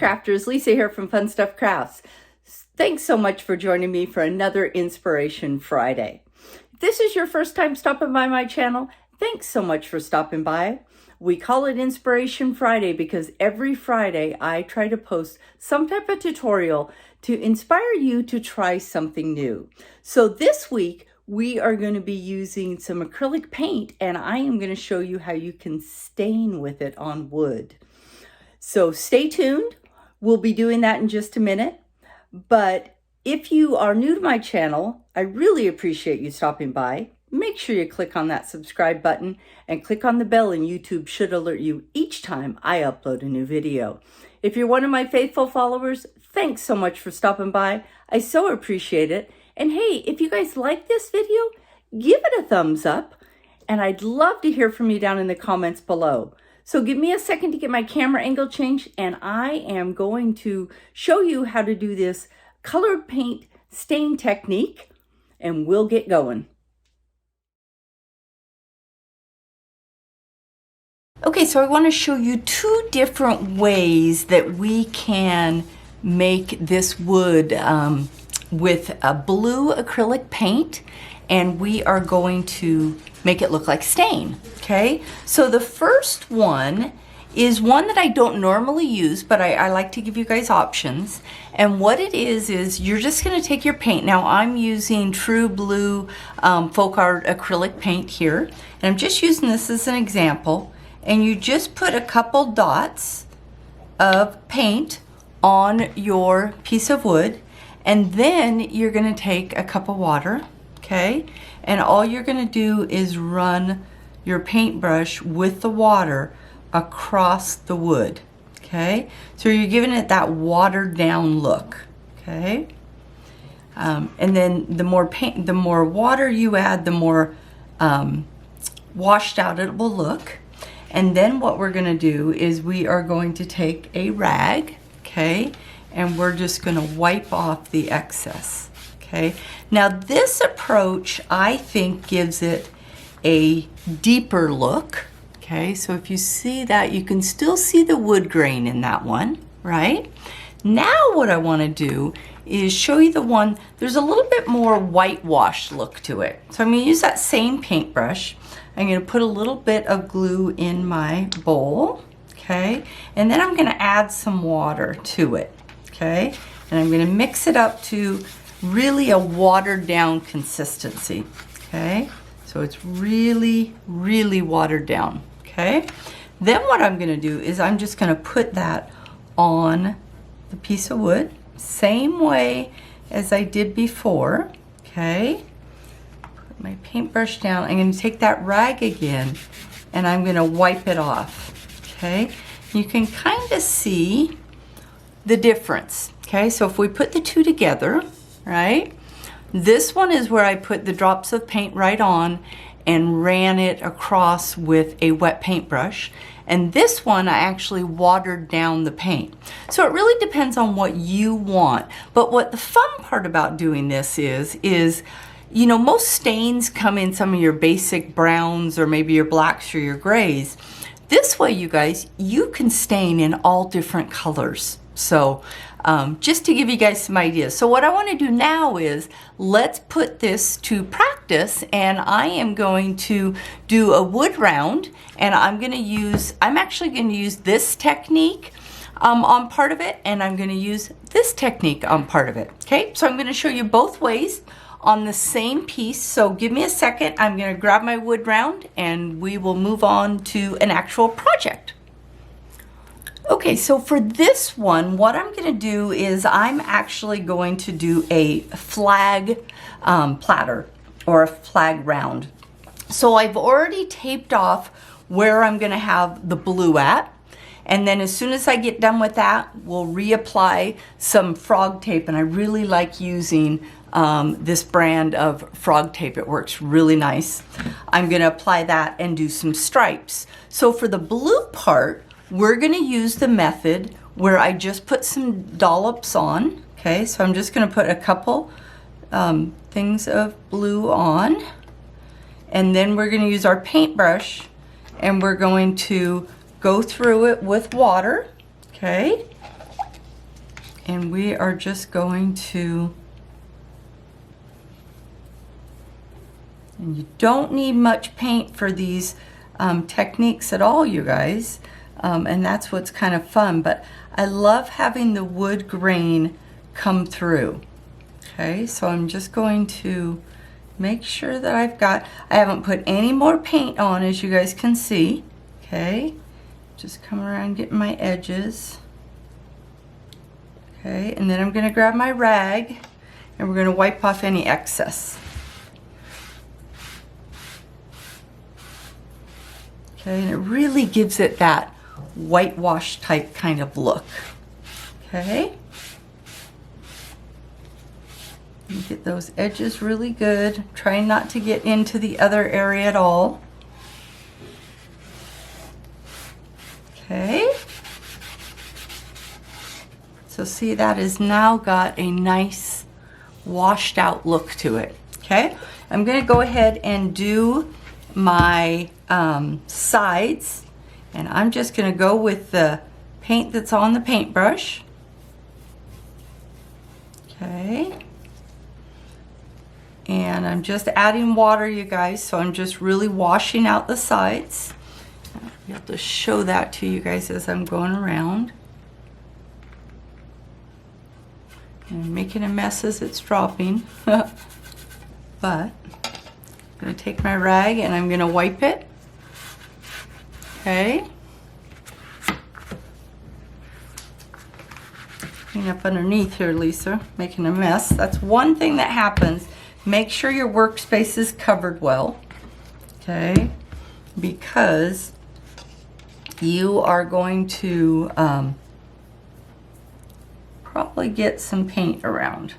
crafters, Lisa here from Fun Stuff Crafts. Thanks so much for joining me for another Inspiration Friday. If this is your first time stopping by my channel, thanks so much for stopping by. We call it Inspiration Friday because every Friday I try to post some type of tutorial to inspire you to try something new. So this week we are going to be using some acrylic paint, and I am going to show you how you can stain with it on wood. So stay tuned. We'll be doing that in just a minute. But if you are new to my channel, I really appreciate you stopping by. Make sure you click on that subscribe button and click on the bell, and YouTube should alert you each time I upload a new video. If you're one of my faithful followers, thanks so much for stopping by. I so appreciate it. And hey, if you guys like this video, give it a thumbs up. And I'd love to hear from you down in the comments below. So give me a second to get my camera angle changed, and I am going to show you how to do this colored paint stain technique, and we'll get going. Okay, so I want to show you two different ways that we can make this wood with a blue acrylic paint, and we are going to make it look like stain. Okay, so the first one is one that I don't normally use, but I like to give you guys options. And what it is you're just going to take your paint. Now I'm using True Blue Folk Art acrylic paint here, and I'm just using this as an example. And you just put a couple dots of paint on your piece of wood, and then you're going to take a cup of water, okay? And all you're going to do is run your paintbrush with the water across the wood, okay? So you're giving it that watered down look, okay? And then the more water you add, the more washed out it will look. And then what we're going to do is we are going to take a rag, okay? And we're just going to wipe off the excess, okay? Now this approach, I think, gives it a deeper look, okay? So if you see that, you can still see the wood grain in that one, right? Now what I want to do is show you the one, there's a little bit more whitewashed look to it. So I'm going to use that same paintbrush. I'm going to put a little bit of glue in my bowl, okay? And then I'm going to add some water to it, okay? And I'm going to mix it up to really a watered down consistency, okay? So it's really, really watered down, okay? Then what I'm going to do is I'm just going to put that on the piece of wood, same way as I did before, okay? Put my paintbrush down. I'm going to take that rag again, and I'm going to wipe it off, okay? You can kind of see the difference, okay? So if we put the two together, right? This one is where I put the drops of paint right on and ran it across with a wet paintbrush. And this one, I actually watered down the paint. So it really depends on what you want. But what the fun part about doing this is, you know, most stains come in some of your basic browns or maybe your blacks or your grays. This way, you guys, you can stain in all different colors. So just to give you guys some ideas. So what I want to do now is let's put this to practice, and I am going to do a wood round, and I'm actually going to use this technique on part of it, and I'm going to use this technique on part of it. Okay, so I'm going to show you both ways on the same piece. So give me a second. I'm going to grab my wood round, and we will move on to an actual project. Okay, so for this one, what I'm going to do is I'm actually going to do a flag platter or a flag round. So I've already taped off where I'm going to have the blue at. And then as soon as I get done with that, we'll reapply some frog tape. And I really like using this brand of frog tape. It works really nice. I'm going to apply that and do some stripes. So for the blue part, we're going to use the method where I just put some dollops on. Okay, so I'm just going to put a couple things of blue on, and then we're going to use our paintbrush, and we're going to go through it with water. Okay, And we are just going to, and you don't need much paint for these techniques at all, you guys. And that's what's kind of fun, but I love having the wood grain come through. Okay, so I'm just going to make sure that I haven't put any more paint on, as you guys can see. Okay, just come around getting my edges. Okay, and then I'm going to grab my rag and we're going to wipe off any excess. Okay, and it really gives it that whitewash type kind of look. Okay, you get those edges really good. Try not to get into the other area at all. Okay, so see, that has now got a nice washed out look to it. Okay, I'm going to go ahead and do my sides, and I'm just going to go with the paint that's on the paintbrush. Okay, and I'm just adding water, you guys, so I'm just really washing out the sides. You have to show that to you guys as I'm going around. And I'm making a mess as it's dropping. But I'm going to take my rag and I'm going to wipe it. Okay. Clean up underneath here, Lisa, making a mess. That's one thing that happens. Make sure your workspace is covered well. Okay. Because you are going to probably get some paint around.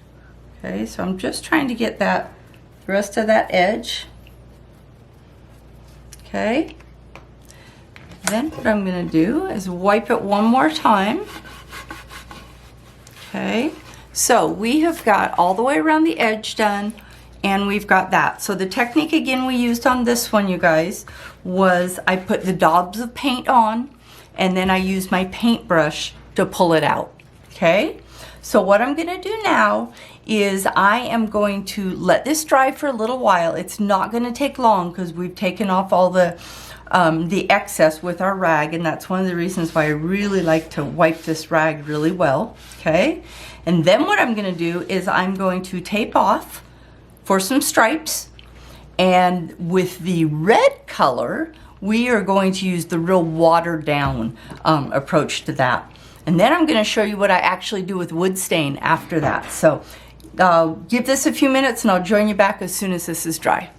Okay, so I'm just trying to get the rest of that edge. Okay, then what I'm going to do is wipe it one more time. Okay, so we have got all the way around the edge done, and we've got that. So the technique again we used on this one, you guys, was I put the daubs of paint on, and then I used my paintbrush to pull it out. Okay, so what I'm going to do now is I am going to let this dry for a little while. It's not going to take long because we've taken off all the excess with our rag, and that's one of the reasons why I really like to wipe this rag really well. Okay, and then what I'm going to do is I'm going to tape off for some stripes, and with the red color we are going to use the real watered down approach to that. And then I'm going to show you what I actually do with wood stain after that. So give this a few minutes and I'll join you back as soon as this is dry.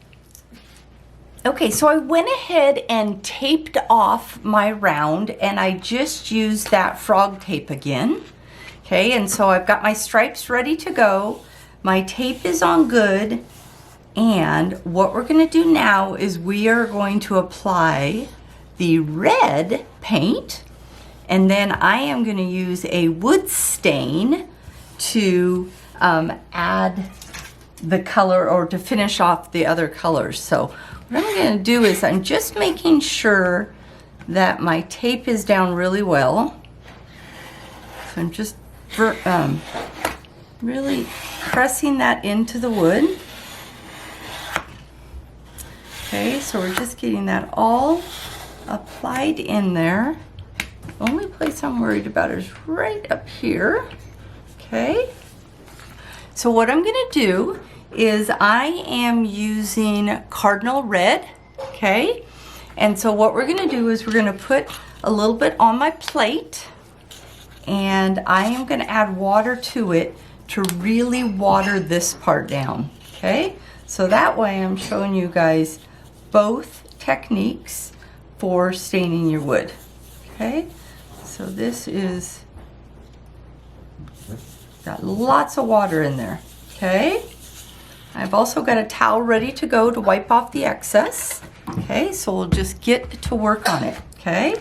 Okay, so I went ahead and taped off my round, and I just used that frog tape again. Okay, and so I've got my stripes ready to go. My tape is on good, and what we're going to do now is we are going to apply the red paint, and then I am going to use a wood stain to add the color, or to finish off the other colors. So what I'm going to do is I'm just making sure that my tape is down really well. So I'm just really pressing that into the wood. Okay, so we're just getting that all applied in there. The only place I'm worried about is right up here. Okay, so what I'm going to do is I am using Cardinal Red. Okay, and so what we're going to do is we're going to put a little bit on my plate, and I am going to add water to it to really water this part down. Okay, so that way I'm showing you guys both techniques for staining your wood. Okay, so this is got lots of water in there. Okay, I've also got a towel ready to go to wipe off the excess. Okay, so we'll just get to work on it. Okay,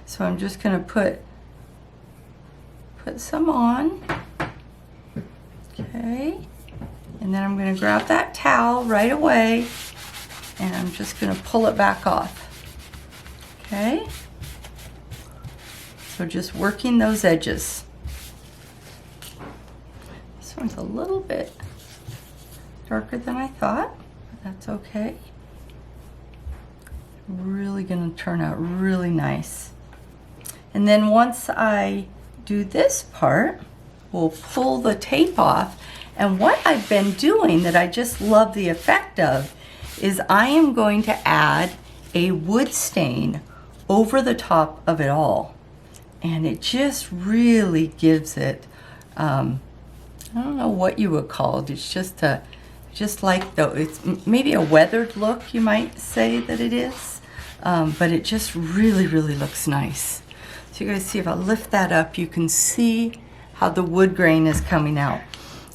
so I'm just going to put some on. Okay, and then I'm going to grab that towel right away, and I'm just going to pull it back off. Okay, so just working those edges. This one's a little bit darker than I thought, but that's okay. Really gonna turn out really nice. And then once I do this part, we'll pull the tape off. And what I've been doing that I just love the effect of is I am going to add a wood stain over the top of it all. And it just really gives it, I don't know what you would call it. It's just it's maybe a weathered look, you might say that it is. But it just really, really looks nice. So you guys see, if I lift that up, you can see how the wood grain is coming out.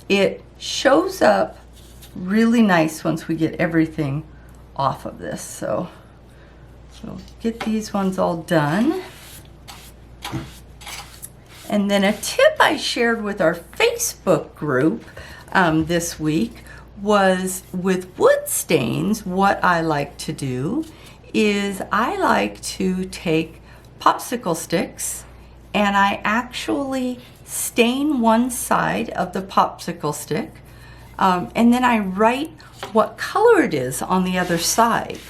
It shows up really nice once we get everything off of this. So get these ones all done. And then a tip I shared with our Facebook group this week was with wood stains. What I like to do is I like to take popsicle sticks and I actually stain one side of the popsicle stick and then I write what color it is on the other side.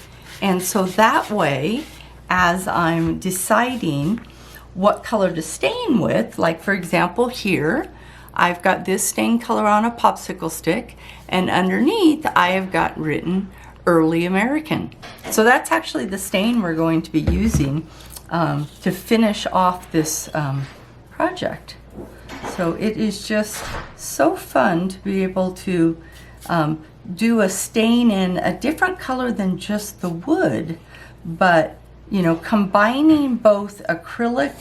And so that way, as I'm deciding what color to stain with, like for example here, I've got this stain color on a popsicle stick, and underneath I have got written Early American. So that's actually the stain we're going to be using to finish off this project. So it is just so fun to be able to do a stain in a different color than just the wood, but you know, combining both acrylic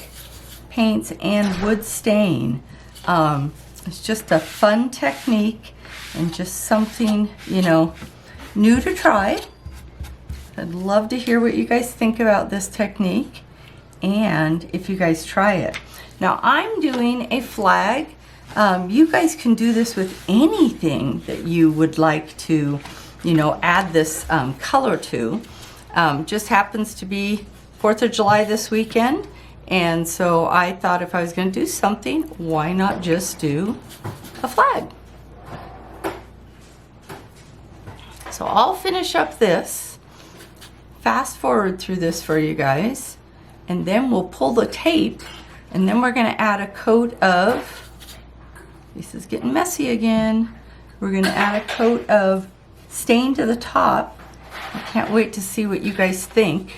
paints and wood stain. It's just a fun technique and just something, you know, new to try. I'd love to hear what you guys think about this technique and if you guys try it. Now I'm doing a flag. You guys can do this with anything that you would like to, you know, add this color to. Just happens to be 4th of July this weekend, and so I thought if I was going to do something, why not just do a flag? So I'll finish up this, fast forward through this for you guys, and then we'll pull the tape, and then we're going to add a coat of, this is getting messy again, we're going to add a coat of stain to the top. I can't wait to see what you guys think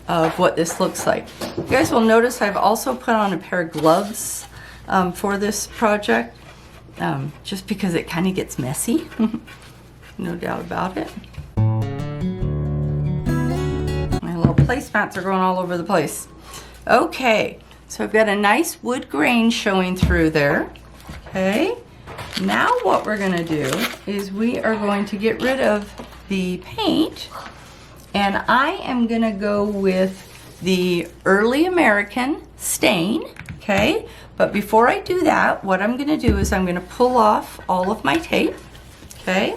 of what this looks like. You guys will notice I've also put on a pair of gloves for this project, just because it kind of gets messy. No doubt about it. My little placemats are going all over the place. Okay, so I've got a nice wood grain showing through there. Okay, now what we're gonna do is we are going to get rid of the paint, and I am gonna go with the Early American stain, okay? But before I do that, what I'm gonna do is I'm gonna pull off all of my tape, okay?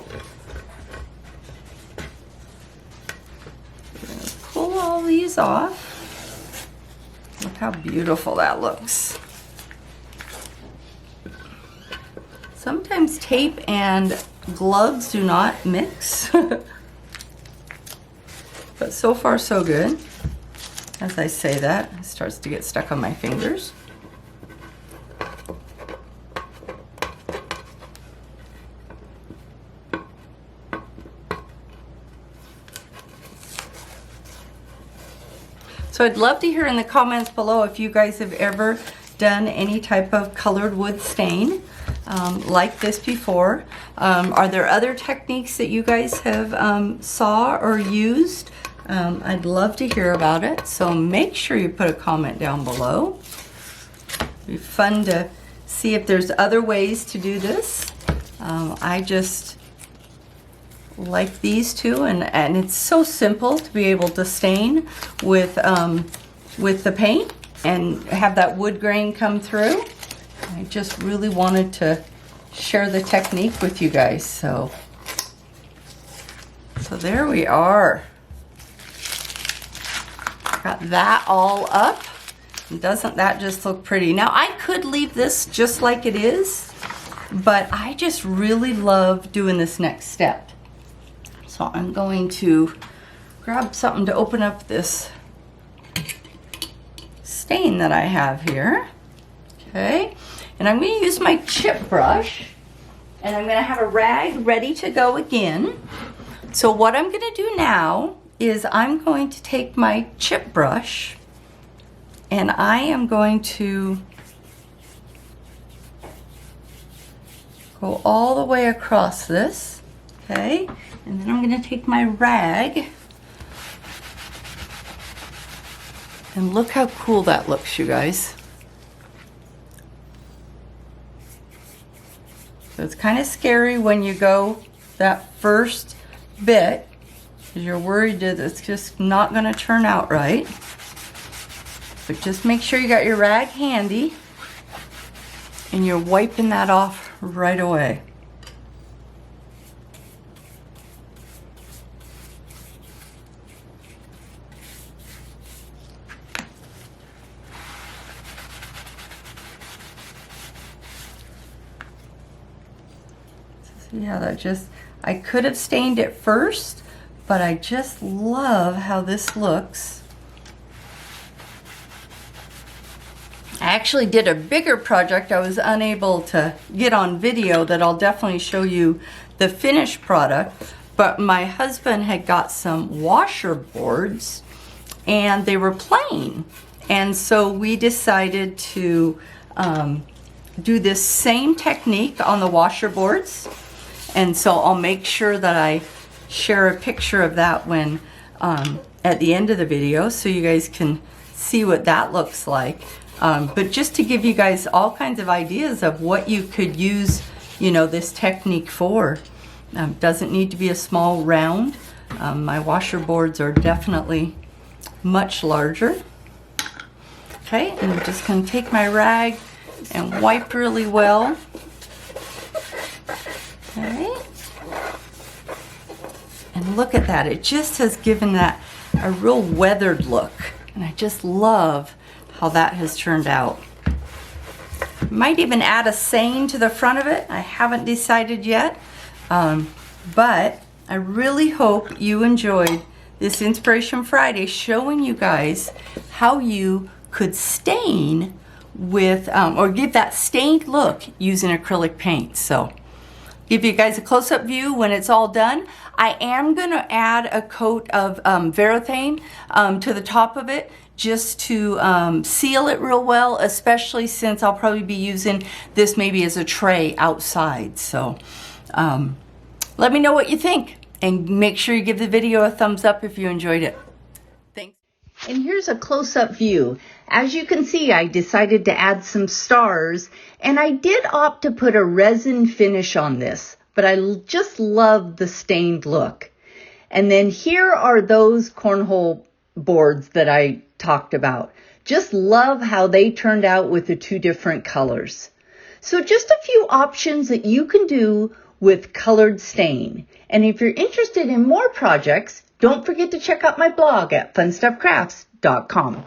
We're gonna pull all these off. Look how beautiful that looks. Sometimes tape and gloves do not mix. But so far so good. As I say that, it starts to get stuck on my fingers. So I'd love to hear in the comments below if you guys have ever done any type of colored wood stain like this before. Are there other techniques that you guys have saw or used? I'd love to hear about it, so make sure you put a comment down below. It'd be fun to see if there's other ways to do this. I just like these two, and it's so simple to be able to stain with the paint and have that wood grain come through. I just really wanted to share the technique with you guys. So there we are. Got that all up. And doesn't that just look pretty? Now I could leave this just like it is, but I just really love doing this next step. So I'm going to grab something to open up this stain that I have here. Okay, and I'm going to use my chip brush, and I'm going to have a rag ready to go again. So what I'm going to do now is I'm going to take my chip brush and I am going to go all the way across this, okay? And then I'm going to take my rag, and look how cool that looks, you guys. So it's kind of scary when you go that first bit, because you're worried that it's just not going to turn out right. But just make sure you got your rag handy and you're wiping that off right away. See how that just, I could have stained it first, but I just love how this looks. I actually did a bigger project I was unable to get on video that I'll definitely show you the finished product, but my husband had got some washer boards and they were plain, and so we decided to do this same technique on the washer boards. And so I'll make sure that I share a picture of that when at the end of the video, so you guys can see what that looks like. But just to give you guys all kinds of ideas of what you could use, you know, this technique for. Doesn't need to be a small round. My washer boards are definitely much larger. Okay, and I'm just going to take my rag and wipe really well. Okay, and look at that, it just has given that a real weathered look, and I just love how that has turned out. Might even add a saying to the front of it, I haven't decided yet, but I really hope you enjoyed this Inspiration Friday showing you guys how you could stain with, or give that stained look using acrylic paint. So give you guys a close-up view when it's all done. I am going to add a coat of Varathane to the top of it just to seal it real well, especially since I'll probably be using this maybe as a tray outside. So let me know what you think, and make sure you give the video a thumbs up if you enjoyed it. Thanks. And here's a close-up view. As you can see, I decided to add some stars, and I did opt to put a resin finish on this, but I just love the stained look. And then here are those cornhole boards that I talked about. Just love how they turned out with the two different colors. So just a few options that you can do with colored stain. And if you're interested in more projects, don't forget to check out my blog at funstuffcrafts.com.